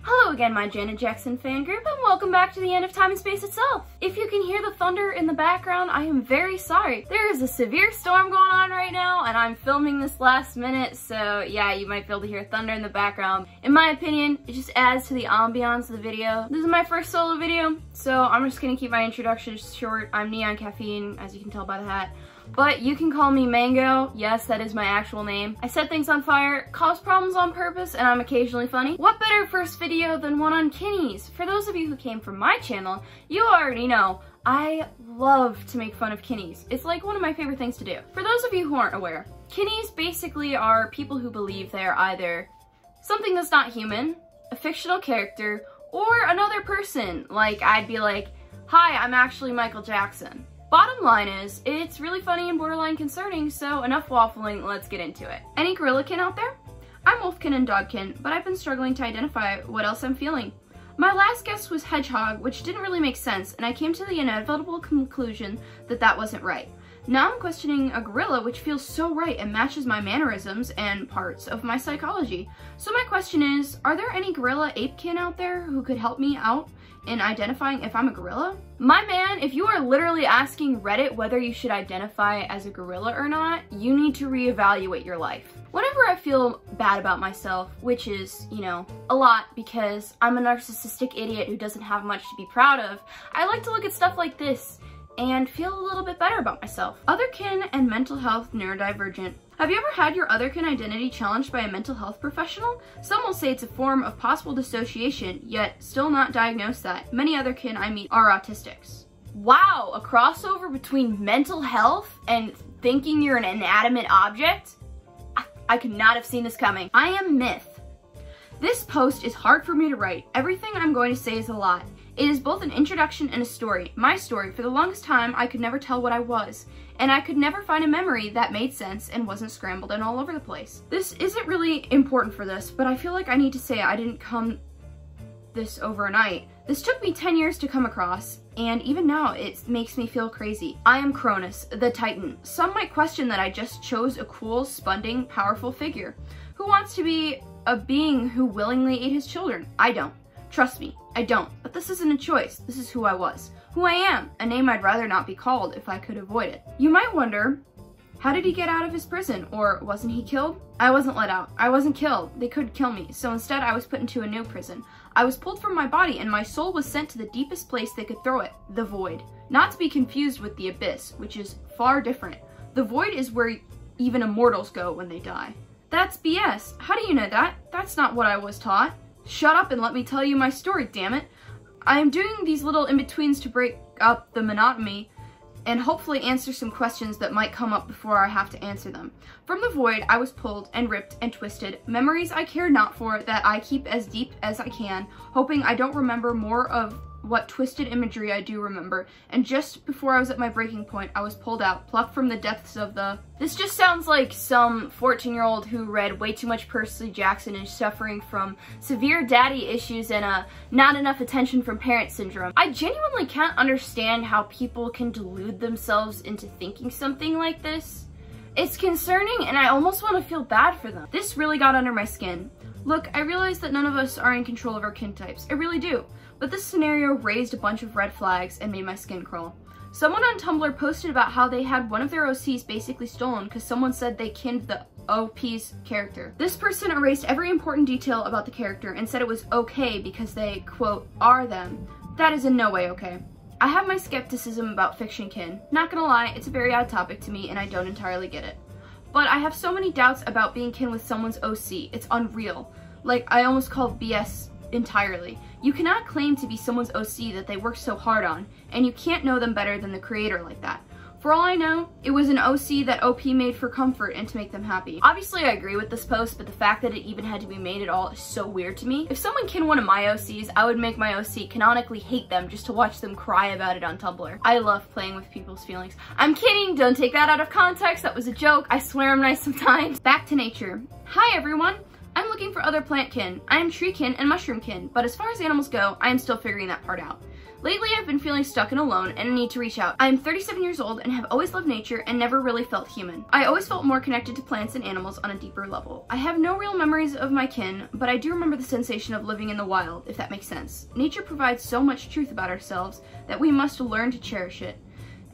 Hello again, my Janet Jackson fan group, and welcome back to the end of time and space itself. If you can hear the thunder in the background, I am very sorry. There is a severe storm going on right now, and I'm filming this last minute, so yeah, you might be able to hear thunder in the background. In my opinion, it just adds to the ambiance of the video. This is my first solo video, so I'm just gonna keep my introduction short. I'm Neoncaffeine, as you can tell by the hat. But you can call me Mango. Yes, that is my actual name. I set things on fire, cause problems on purpose, and I'm occasionally funny. What better first video than one on kinnies? For those of you who came from my channel, you already know I love to make fun of kinnies. It's like one of my favorite things to do. For those of you who aren't aware, kinnies basically are people who believe they're either something that's not human, a fictional character, or another person. Like, I'd be like, hi, I'm actually Michael Jackson. Bottom line is, it's really funny and borderline concerning, so enough waffling, let's get into it. Any gorilla-kin out there? I'm wolfkin and dogkin, but I've been struggling to identify what else I'm feeling. My last guess was hedgehog, which didn't really make sense, and I came to the inevitable conclusion that that wasn't right. Now I'm questioning a gorilla, which feels so right and matches my mannerisms and parts of my psychology. So my question is, are there any gorilla apekin out there who could help me out in identifying if I'm a gorilla? My man, if you are literally asking Reddit whether you should identify as a gorilla or not, you need to reevaluate your life. Whenever I feel bad about myself, which is, you know, a lot because I'm a narcissistic idiot who doesn't have much to be proud of, I like to look at stuff like this and feel a little bit better about myself. Otherkin and mental health neurodivergent. Have you ever had your otherkin identity challenged by a mental health professional? Some will say it's a form of possible dissociation, yet still not diagnose that. Many otherkin I meet are autistics. Wow, a crossover between mental health and thinking you're an inanimate object? I could not have seen this coming. I am myth. This post is hard for me to write. Everything I'm going to say is a lot. It is both an introduction and a story. My story. For the longest time, I could never tell what I was, and I could never find a memory that made sense and wasn't scrambled and all over the place. This isn't really important for this, but I feel like I need to say I didn't come this overnight. This took me 10 years to come across, and even now it makes me feel crazy. I am Cronus, the Titan. Some might question that I just chose a cool, spunding, powerful figure. Who wants to be a being who willingly ate his children? I don't. Trust me, I don't. But this isn't a choice. This is who I was. Who I am. A name I'd rather not be called if I could avoid it. You might wonder, how did he get out of his prison? Or wasn't he killed? I wasn't let out. I wasn't killed. They could kill me. So instead I was put into a new prison. I was pulled from my body and my soul was sent to the deepest place they could throw it. The void. Not to be confused with the abyss, which is far different. The void is where even immortals go when they die. That's BS. How do you know that? That's not what I was taught. Shut up and let me tell you my story, damn it. I am doing these little in-betweens to break up the monotony and hopefully answer some questions that might come up before I have to answer them. From the void, I was pulled and ripped and twisted. Memories I care not for that I keep as deep as I can, hoping I don't remember more of what twisted imagery I do remember. And just before I was at my breaking point, I was pulled out, plucked from the depths of the... This just sounds like some 14-year-old who read way too much Percy Jackson and is suffering from severe daddy issues and not enough attention from parent syndrome. I genuinely can't understand how people can delude themselves into thinking something like this. It's concerning and I almost want to feel bad for them. This really got under my skin. Look, I realize that none of us are in control of our kin types. I really do. But this scenario raised a bunch of red flags and made my skin crawl. Someone on Tumblr posted about how they had one of their OCs basically stolen because someone said they kinned the OP's character. This person erased every important detail about the character and said it was okay because they, quote, are them. That is in no way okay. I have my skepticism about fiction kin. Not gonna lie, it's a very odd topic to me and I don't entirely get it. But I have so many doubts about being kin with someone's OC. It's unreal. Like, I almost call BS entirely. You cannot claim to be someone's OC that they worked so hard on, and you can't know them better than the creator like that. For all I know, it was an OC that OP made for comfort and to make them happy. Obviously I agree with this post, but the fact that it even had to be made at all is so weird to me. If someone kin one of my OCs, I would make my OC canonically hate them just to watch them cry about it on Tumblr. I love playing with people's feelings. I'm kidding, don't take that out of context, that was a joke. I swear I'm nice sometimes. Back to nature. Hi everyone! I'm looking for other plant kin. I am tree kin and mushroom kin, but as far as animals go, I am still figuring that part out. Lately, I've been feeling stuck and alone, and I need to reach out. I am 37 years old and have always loved nature and never really felt human. I always felt more connected to plants and animals on a deeper level. I have no real memories of my kin, but I do remember the sensation of living in the wild, if that makes sense. Nature provides so much truth about ourselves that we must learn to cherish it.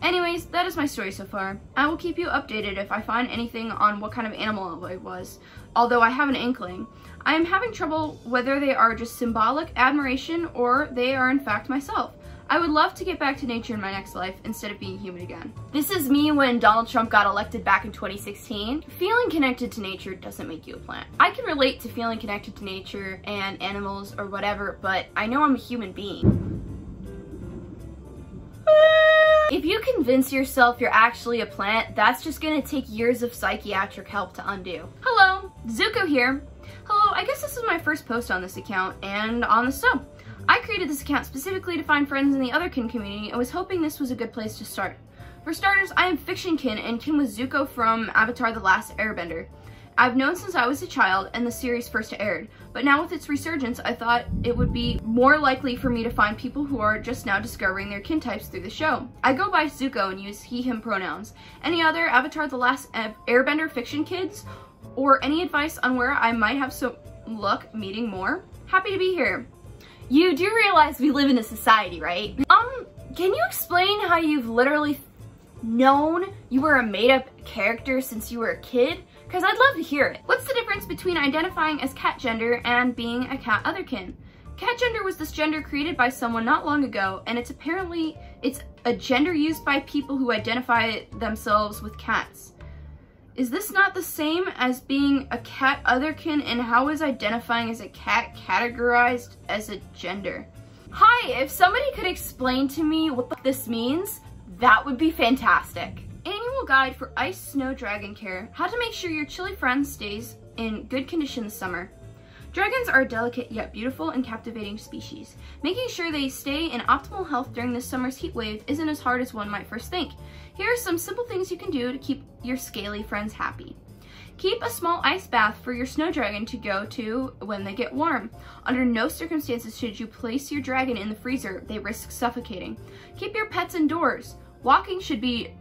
Anyways, that is my story so far. I will keep you updated if I find anything on what kind of animal I was, although I have an inkling. I am having trouble whether they are just symbolic admiration or they are in fact myself. I would love to get back to nature in my next life instead of being human again. This is me when Donald Trump got elected back in 2016. Feeling connected to nature doesn't make you a plant. I can relate to feeling connected to nature and animals or whatever, but I know I'm a human being. If you convince yourself you're actually a plant, that's just gonna take years of psychiatric help to undo. Hello, Zuko here. Hello, I guess this is my first post on this account and on the show. I created this account specifically to find friends in the Otherkin community and was hoping this was a good place to start. For starters, I am fiction kin and kin with Zuko from Avatar: The Last Airbender. I've known since I was a child and the series first aired, but now with its resurgence, I thought it would be more likely for me to find people who are just now discovering their kin types through the show. I go by Zuko and use he, him pronouns. Any other Avatar: The Last Airbender fiction kids? Or any advice on where I might have some luck meeting more? Happy to be here. You do realize we live in a society, right? Can you explain how you've literally known you were a made-up character since you were a kid? Because I'd love to hear it. What's the difference between identifying as cat gender and being a cat otherkin? Cat gender was this gender created by someone not long ago, and it's a gender used by people who identify themselves with cats. Is this not the same as being a cat otherkin, and how is identifying as a cat categorized as a gender? Hi, if somebody could explain to me what this means, that would be fantastic. Annual guide for ice snow dragon care. How to make sure your chilly friend stays in good condition this summer. Dragons are a delicate yet beautiful and captivating species. Making sure they stay in optimal health during this summer's heat wave isn't as hard as one might first think. Here are some simple things you can do to keep your scaly friends happy. Keep a small ice bath for your snow dragon to go to when they get warm. Under no circumstances should you place your dragon in the freezer. They risk suffocating. Keep your pets indoors. Walking should be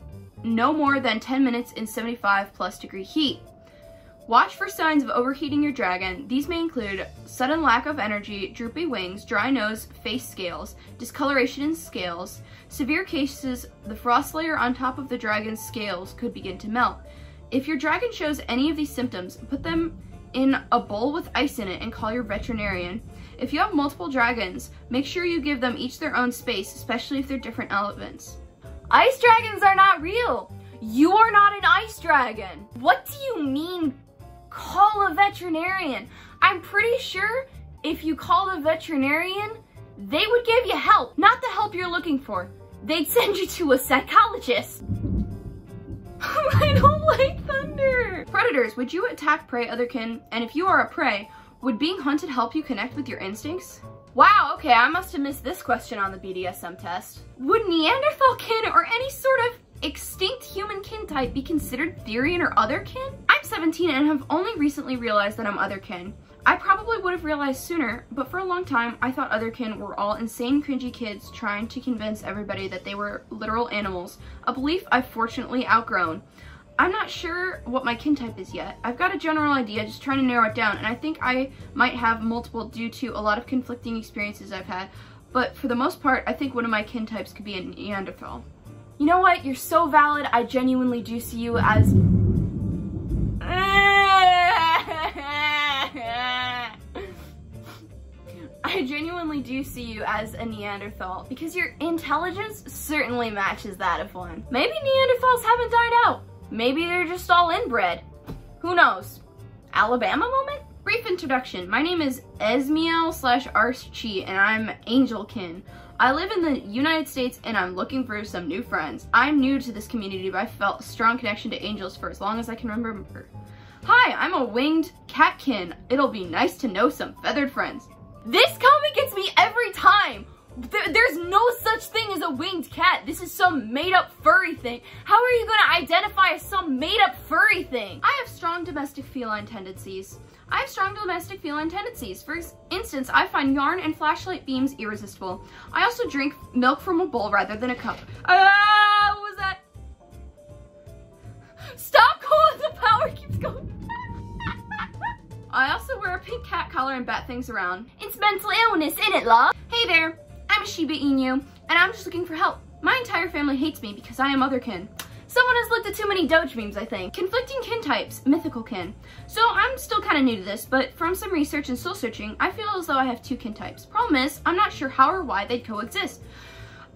no more than 10 minutes in 75+ degree heat. Watch for signs of overheating your dragon. These may include sudden lack of energy, droopy wings, dry nose, face scales, discoloration in scales. Severe cases, the frost layer on top of the dragon's scales could begin to melt. If your dragon shows any of these symptoms, put them in a bowl with ice in it and call your veterinarian. If you have multiple dragons, make sure you give them each their own space, especially if they're different elements. Ice dragons are not real! You are not an ice dragon! What do you mean, call a veterinarian? I'm pretty sure if you called a veterinarian, they would give you help. Not the help you're looking for. They'd send you to a psychologist. I don't like thunder! Predators, would you attack prey otherkin? And if you are a prey, would being hunted help you connect with your instincts? Wow, okay, I must have missed this question on the BDSM test. Would Neanderthal kin or any sort of extinct human kin type be considered Therian or otherkin? I'm 17 and have only recently realized that I'm otherkin. I probably would have realized sooner, but for a long time, I thought otherkin were all insane, cringy kids trying to convince everybody that they were literal animals, a belief I've fortunately outgrown. I'm not sure what my kin type is yet. I've got a general idea, just trying to narrow it down, and I think I might have multiple due to a lot of conflicting experiences I've had, but for the most part, I think one of my kin types could be a Neanderthal. You know what? You're so valid, I genuinely do see you as... I genuinely do see you as a Neanderthal, because your intelligence certainly matches that of one. Maybe Neanderthals haven't died out. Maybe they're just all inbred. Who knows? Alabama moment? Brief introduction. My name is Esmiel/Archie and I'm Angelkin. I live in the United States and I'm looking for some new friends. I'm new to this community, but I felt a strong connection to angels for as long as I can remember. Hi, I'm a winged catkin. It'll be nice to know some feathered friends. This comment gets me every time. There's no such thing as a winged cat. This is some made-up furry thing. How are you going to identify as some made-up furry thing? I have strong domestic feline tendencies. I have strong domestic feline tendencies. For instance, I find yarn and flashlight beams irresistible. I also drink milk from a bowl rather than a cup. What was that? Stop calling, the power keeps going. I also wear a pink cat collar and bat things around. It's mental illness, innit, love? Hey there, I'm a Shiba Inu, and I'm just looking for help. My entire family hates me because I am Otherkin. Someone has looked at too many Doge memes, I think. Conflicting kin types, mythical kin. So I'm still kind of new to this, but from some research and soul searching, I feel as though I have two kin types. Problem is, I'm not sure how or why they'd coexist.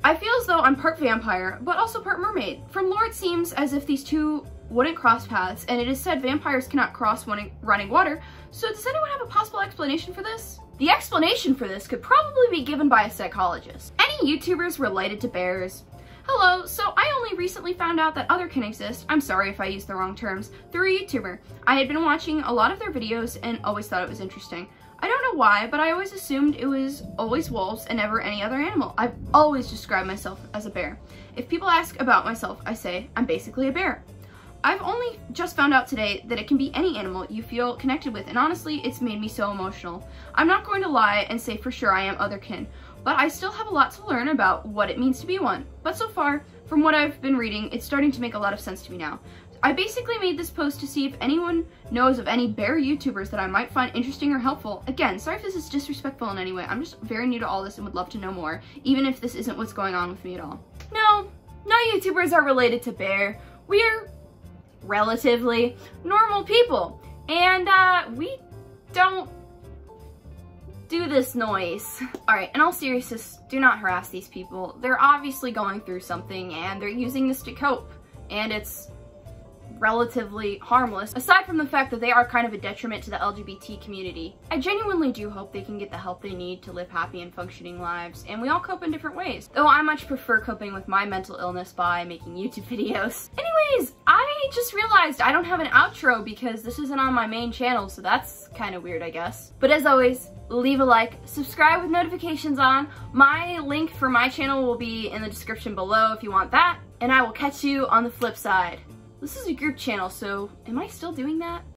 I feel as though I'm part vampire, but also part mermaid. From lore, it seems as if these two wouldn't cross paths, and it is said vampires cannot cross running water. So does anyone have a possible explanation for this? The explanation for this could probably be given by a psychologist. Any YouTubers related to bears? Hello, so I only recently found out that Otherkin exists, I'm sorry if I used the wrong terms, through a YouTuber. I had been watching a lot of their videos and always thought it was interesting. I don't know why, but I always assumed it was always wolves and never any other animal. I've always described myself as a bear. If people ask about myself, I say I'm basically a bear. I've only just found out today that it can be any animal you feel connected with, and honestly, it's made me so emotional. I'm not going to lie and say for sure I am Otherkin, but I still have a lot to learn about what it means to be one. But so far, from what I've been reading, it's starting to make a lot of sense to me now. I basically made this post to see if anyone knows of any bear YouTubers that I might find interesting or helpful. Again, sorry if this is disrespectful in any way. I'm just very new to all this and would love to know more, even if this isn't what's going on with me at all. No YouTubers are related to bear. We're relatively normal people, and we don't do this noise. Alright, in all seriousness, do not harass these people. They're obviously going through something and they're using this to cope, and it's relatively harmless, aside from the fact that they are kind of a detriment to the LGBT community. I genuinely do hope they can get the help they need to live happy and functioning lives, and we all cope in different ways. Though I much prefer coping with my mental illness by making YouTube videos. Anyways, I just realized I don't have an outro because this isn't on my main channel, so that's kind of weird, I guess. But as always, leave a like, subscribe with notifications on. My link for my channel will be in the description below if you want that, and I will catch you on the flip side. This is a group channel, so am I still doing that?